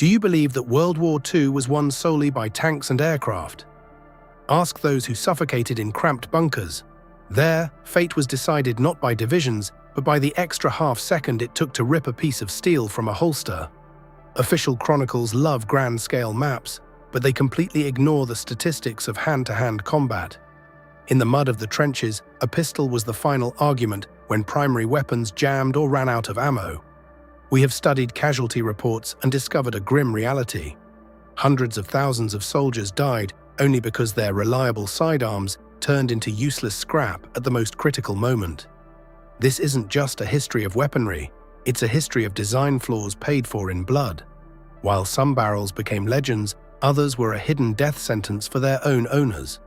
Do you believe that World War II was won solely by tanks and aircraft? Ask those who suffocated in cramped bunkers. There, fate was decided not by divisions, but by the extra half-second it took to rip a piece of steel from a holster. Official chronicles love grand-scale maps, but they completely ignore the statistics of hand-to-hand combat. In the mud of the trenches, a pistol was the final argument when primary weapons jammed or ran out of ammo. We have studied casualty reports and discovered a grim reality. Hundreds of thousands of soldiers died only because their reliable sidearms turned into useless scrap at the most critical moment. This isn't just a history of weaponry, it's a history of design flaws paid for in blood. While some barrels became legends, others were a hidden death sentence for their own owners.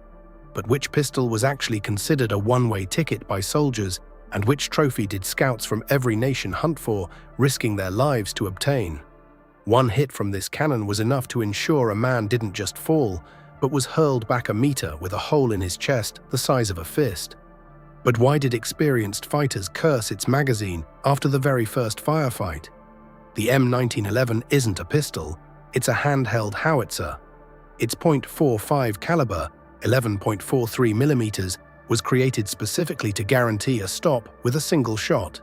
But which pistol was actually considered a one-way ticket by soldiers, and which trophy did scouts from every nation hunt for, risking their lives to obtain? One hit from this cannon was enough to ensure a man didn't just fall, but was hurled back a meter with a hole in his chest the size of a fist. But why did experienced fighters curse its magazine after the very first firefight? The M1911 isn't a pistol, it's a handheld howitzer. Its .45 caliber, 11.43 millimeters, was created specifically to guarantee a stop with a single shot.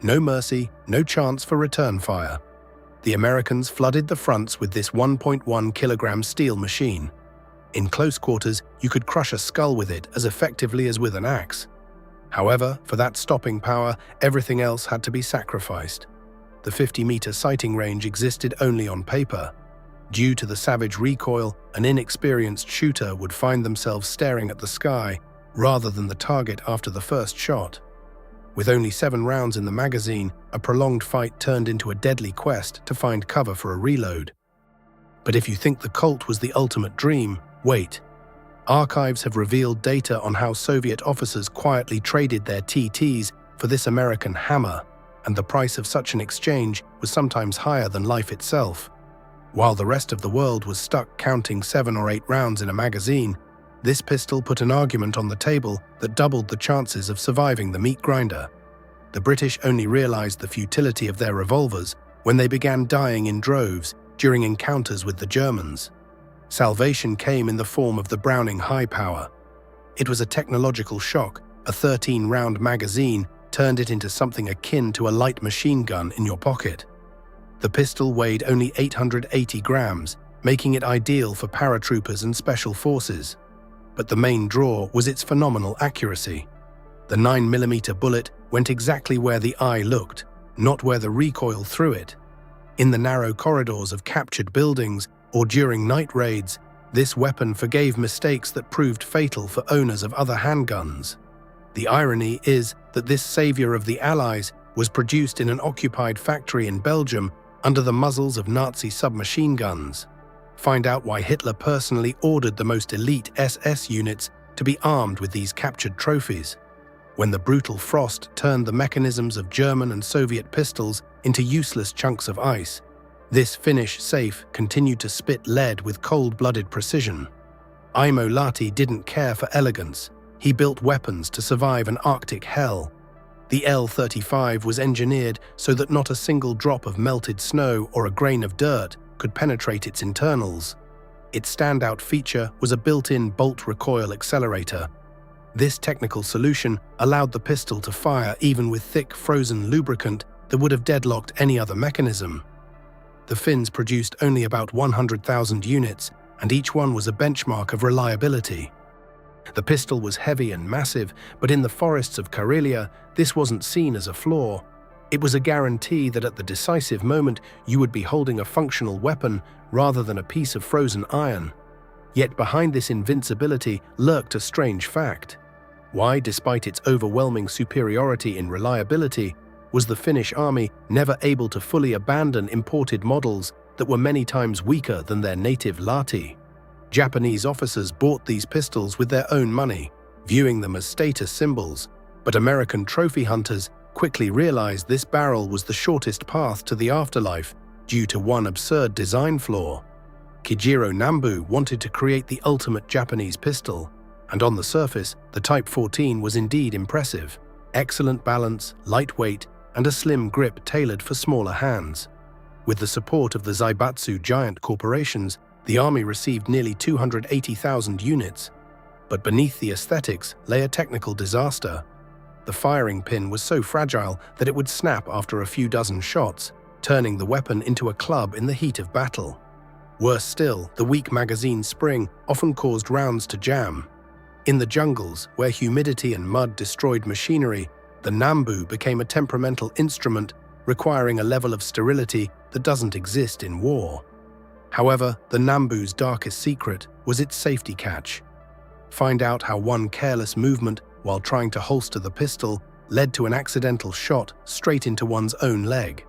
No mercy, no chance for return fire. The Americans flooded the fronts with this 1.1 kilogram steel machine. In close quarters, you could crush a skull with it as effectively as with an axe. However, for that stopping power, everything else had to be sacrificed. The 50-meter sighting range existed only on paper. Due to the savage recoil, an inexperienced shooter would find themselves staring at the sky rather than the target after the first shot. With only 7 rounds in the magazine, a prolonged fight turned into a deadly quest to find cover for a reload. But if you think the Colt was the ultimate dream, wait. Archives have revealed data on how Soviet officers quietly traded their TTs for this American hammer, and the price of such an exchange was sometimes higher than life itself. While the rest of the world was stuck counting 7 or 8 rounds in a magazine, this pistol put an argument on the table that doubled the chances of surviving the meat grinder. The British only realized the futility of their revolvers when they began dying in droves during encounters with the Germans. Salvation came in the form of the Browning High Power. It was a technological shock. A 13-round magazine turned it into something akin to a light machine gun in your pocket. The pistol weighed only 880 grams, making it ideal for paratroopers and special forces. But the main draw was its phenomenal accuracy. The 9mm bullet went exactly where the eye looked, not where the recoil threw it. In the narrow corridors of captured buildings or during night raids, this weapon forgave mistakes that proved fatal for owners of other handguns. The irony is that this savior of the Allies was produced in an occupied factory in Belgium under the muzzles of Nazi submachine guns. Find out why Hitler personally ordered the most elite SS units to be armed with these captured trophies. When the brutal frost turned the mechanisms of German and Soviet pistols into useless chunks of ice, this Finnish safe continued to spit lead with cold-blooded precision. Aimo Lahti didn't care for elegance. He built weapons to survive an Arctic hell. The L-35 was engineered so that not a single drop of melted snow or a grain of dirt could penetrate its internals. Its standout feature was a built-in bolt recoil accelerator. This technical solution allowed the pistol to fire even with thick frozen lubricant that would have deadlocked any other mechanism. The Finns produced only about 100,000 units, and each one was a benchmark of reliability. The pistol was heavy and massive, but in the forests of Karelia, this wasn't seen as a flaw. It was a guarantee that at the decisive moment you would be holding a functional weapon rather than a piece of frozen iron. Yet behind this invincibility lurked a strange fact. Why, despite its overwhelming superiority in reliability, was the Finnish army never able to fully abandon imported models that were many times weaker than their native Lahti? Japanese officers bought these pistols with their own money, viewing them as status symbols, but American trophy hunters quickly realized this barrel was the shortest path to the afterlife due to one absurd design flaw. Kijiro Nambu wanted to create the ultimate Japanese pistol, and on the surface, the Type 14 was indeed impressive. Excellent balance, lightweight, and a slim grip tailored for smaller hands. With the support of the Zaibatsu giant corporations, the army received nearly 280,000 units. But beneath the aesthetics lay a technical disaster. The firing pin was so fragile that it would snap after a few dozen shots, turning the weapon into a club in the heat of battle. Worse still, the weak magazine spring often caused rounds to jam. In the jungles, where humidity and mud destroyed machinery, the Nambu became a temperamental instrument requiring a level of sterility that doesn't exist in war. However, the Nambu's darkest secret was its safety catch. Find out how one careless movement while trying to holster the pistol led to an accidental shot straight into one's own leg.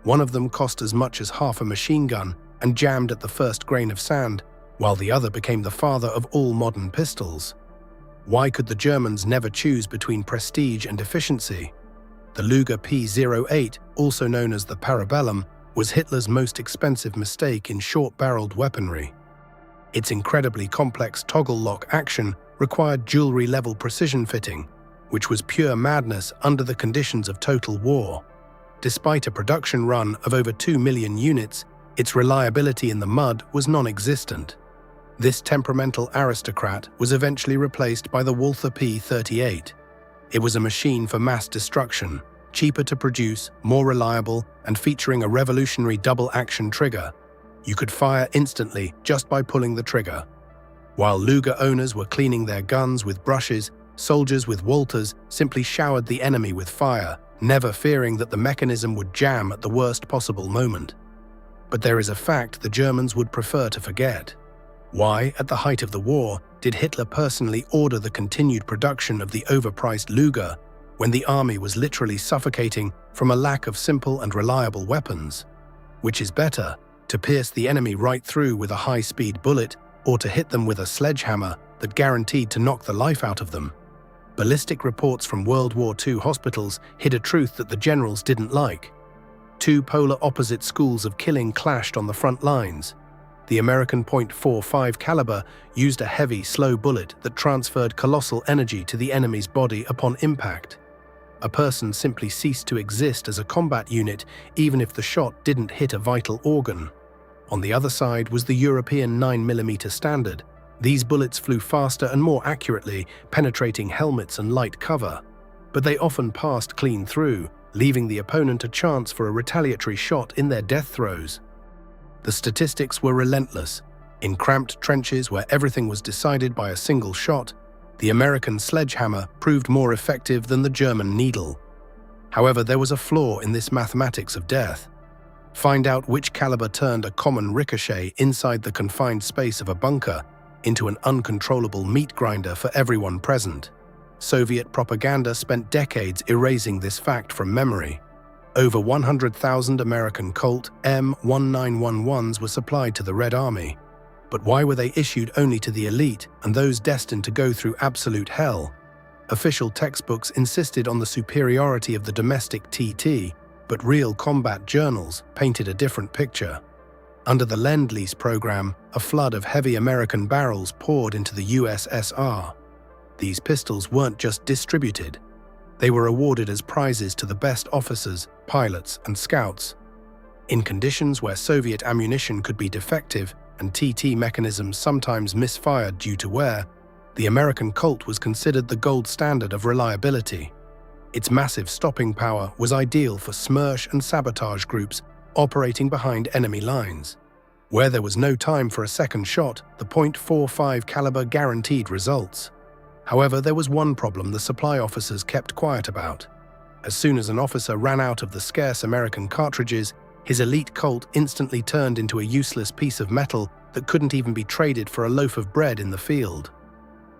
One of them cost as much as half a machine gun and jammed at the first grain of sand, while the other became the father of all modern pistols. Why could the Germans never choose between prestige and efficiency? The Luger P-08, also known as the Parabellum, was Hitler's most expensive mistake in short-barreled weaponry. Its incredibly complex toggle lock action required jewelry-level precision fitting, which was pure madness under the conditions of total war. Despite a production run of over 2 million units, its reliability in the mud was non-existent. This temperamental aristocrat was eventually replaced by the Walther P-38. It was a machine for mass destruction, cheaper to produce, more reliable, and featuring a revolutionary double-action trigger. You could fire instantly just by pulling the trigger. While Luger owners were cleaning their guns with brushes, soldiers with Walters simply showered the enemy with fire, never fearing that the mechanism would jam at the worst possible moment. But there is a fact the Germans would prefer to forget. Why, at the height of the war, did Hitler personally order the continued production of the overpriced Luger when the army was literally suffocating from a lack of simple and reliable weapons? Which is better, to pierce the enemy right through with a high-speed bullet or to hit them with a sledgehammer that guaranteed to knock the life out of them? Ballistic reports from World War II hospitals hid a truth that the generals didn't like. Two polar opposite schools of killing clashed on the front lines. The American .45 caliber used a heavy, slow bullet that transferred colossal energy to the enemy's body upon impact. A person simply ceased to exist as a combat unit even if the shot didn't hit a vital organ. On the other side was the European 9mm Standard. These bullets flew faster and more accurately, penetrating helmets and light cover. But they often passed clean through, leaving the opponent a chance for a retaliatory shot in their death throes. The statistics were relentless. In cramped trenches where everything was decided by a single shot, the American sledgehammer proved more effective than the German needle. However, there was a flaw in this mathematics of death. Find out which caliber turned a common ricochet inside the confined space of a bunker into an uncontrollable meat grinder for everyone present. Soviet propaganda spent decades erasing this fact from memory. Over 100,000 American Colt M1911s were supplied to the Red Army. But why were they issued only to the elite and those destined to go through absolute hell? Official textbooks insisted on the superiority of the domestic TT, but real combat journals painted a different picture. Under the Lend-Lease program, a flood of heavy American barrels poured into the USSR. These pistols weren't just distributed. They were awarded as prizes to the best officers, pilots, and scouts. In conditions where Soviet ammunition could be defective and TT mechanisms sometimes misfired due to wear, the American Colt was considered the gold standard of reliability. Its massive stopping power was ideal for SMERSH and sabotage groups operating behind enemy lines. Where there was no time for a second shot, the .45 caliber guaranteed results. However, there was one problem the supply officers kept quiet about. As soon as an officer ran out of the scarce American cartridges, his elite Colt instantly turned into a useless piece of metal that couldn't even be traded for a loaf of bread in the field.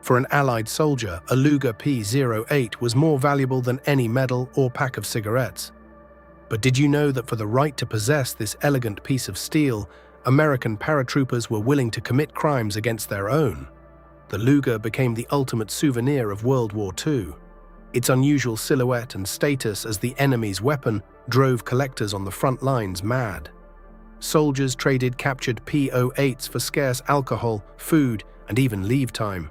For an Allied soldier, a Luger P-08 was more valuable than any medal or pack of cigarettes. But did you know that for the right to possess this elegant piece of steel, American paratroopers were willing to commit crimes against their own? The Luger became the ultimate souvenir of World War II. Its unusual silhouette and status as the enemy's weapon drove collectors on the front lines mad. Soldiers traded captured P-08s for scarce alcohol, food, and even leave time.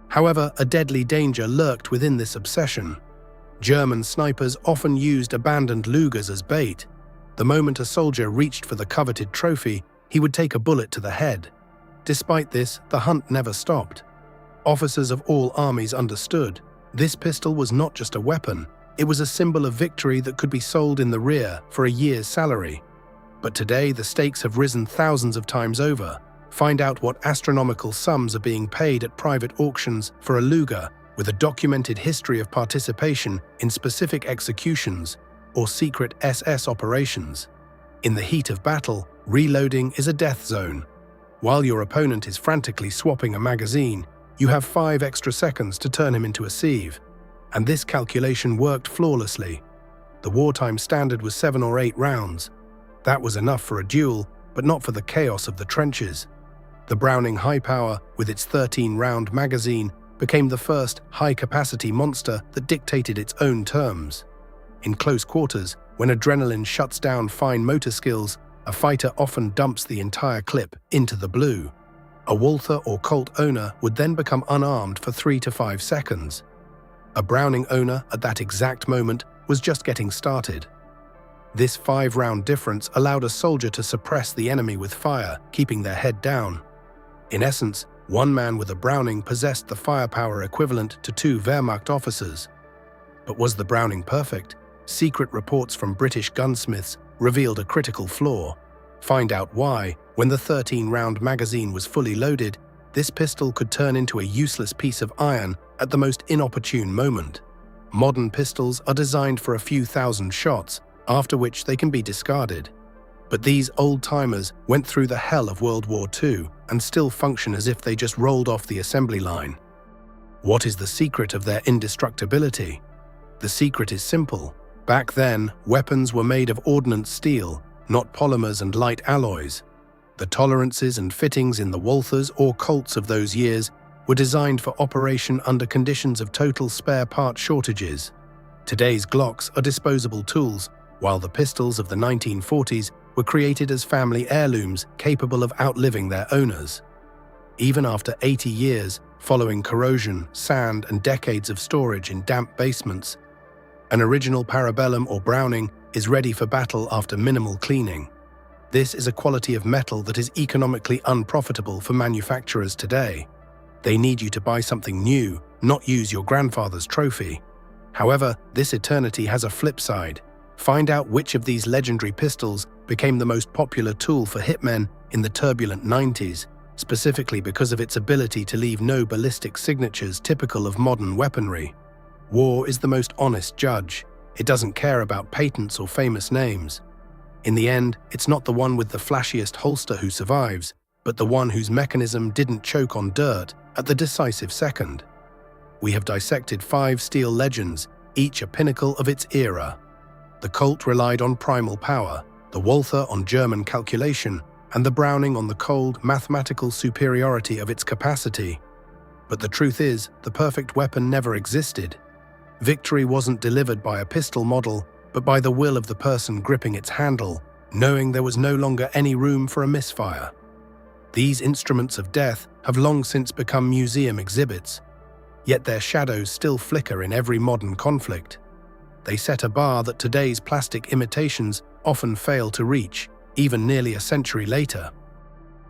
However, a deadly danger lurked within this obsession. German snipers often used abandoned Lugers as bait. The moment a soldier reached for the coveted trophy, he would take a bullet to the head. Despite this, the hunt never stopped. Officers of all armies understood this pistol was not just a weapon, it was a symbol of victory that could be sold in the rear for a year's salary. But today, the stakes have risen thousands of times over. Find out what astronomical sums are being paid at private auctions for a Luger with a documented history of participation in specific executions or secret SS operations. In the heat of battle, reloading is a death zone. While your opponent is frantically swapping a magazine, you have 5 extra seconds to turn him into a sieve. And this calculation worked flawlessly. The wartime standard was 7 or 8 rounds. That was enough for a duel, but not for the chaos of the trenches. The Browning High Power, with its 13-round magazine, became the first high-capacity monster that dictated its own terms. In close quarters, when adrenaline shuts down fine motor skills, a fighter often dumps the entire clip into the blue. A Walther or Colt owner would then become unarmed for 3 to 5 seconds. A Browning owner, at that exact moment, was just getting started. This 5-round difference allowed a soldier to suppress the enemy with fire, keeping their head down. In essence, one man with a Browning possessed the firepower equivalent to 2 Wehrmacht officers. But was the Browning perfect? Secret reports from British gunsmiths revealed a critical flaw. Find out why, when the 13-round magazine was fully loaded, this pistol could turn into a useless piece of iron at the most inopportune moment. Modern pistols are designed for a few thousand shots, after which they can be discarded. But these old-timers went through the hell of World War II and still function as if they just rolled off the assembly line. What is the secret of their indestructibility? The secret is simple. Back then, weapons were made of ordnance steel, not polymers and light alloys. The tolerances and fittings in the Walthers or Colts of those years were designed for operation under conditions of total spare part shortages. Today's Glocks are disposable tools, while the pistols of the 1940s were created as family heirlooms capable of outliving their owners. Even after 80 years, following corrosion, sand, and decades of storage in damp basements, an original Parabellum or Browning is ready for battle after minimal cleaning. This is a quality of metal that is economically unprofitable for manufacturers today. They need you to buy something new, not use your grandfather's trophy. However, this eternity has a flip side. Find out which of these legendary pistols became the most popular tool for hitmen in the turbulent 90s, specifically because of its ability to leave no ballistic signatures typical of modern weaponry. War is the most honest judge. It doesn't care about patents or famous names. In the end, it's not the one with the flashiest holster who survives, but the one whose mechanism didn't choke on dirt at the decisive second. We have dissected 5 steel legends, each a pinnacle of its era. The Colt relied on primal power, the Walther on German calculation, and the Browning on the cold, mathematical superiority of its capacity. But the truth is, the perfect weapon never existed. Victory wasn't delivered by a pistol model, but by the will of the person gripping its handle, knowing there was no longer any room for a misfire. These instruments of death have long since become museum exhibits, yet their shadows still flicker in every modern conflict. They set a bar that today's plastic imitations often fail to reach, even nearly a century later.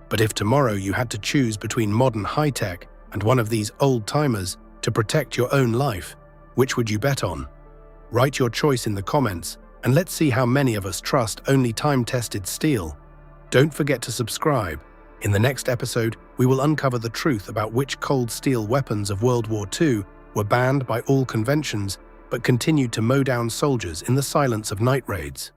But if tomorrow you had to choose between modern high-tech and one of these old-timers to protect your own life, which would you bet on? Write your choice in the comments, and let's see how many of us trust only time-tested steel. Don't forget to subscribe. In the next episode, we will uncover the truth about which cold steel weapons of World War II were banned by all conventions but continued to mow down soldiers in the silence of night raids.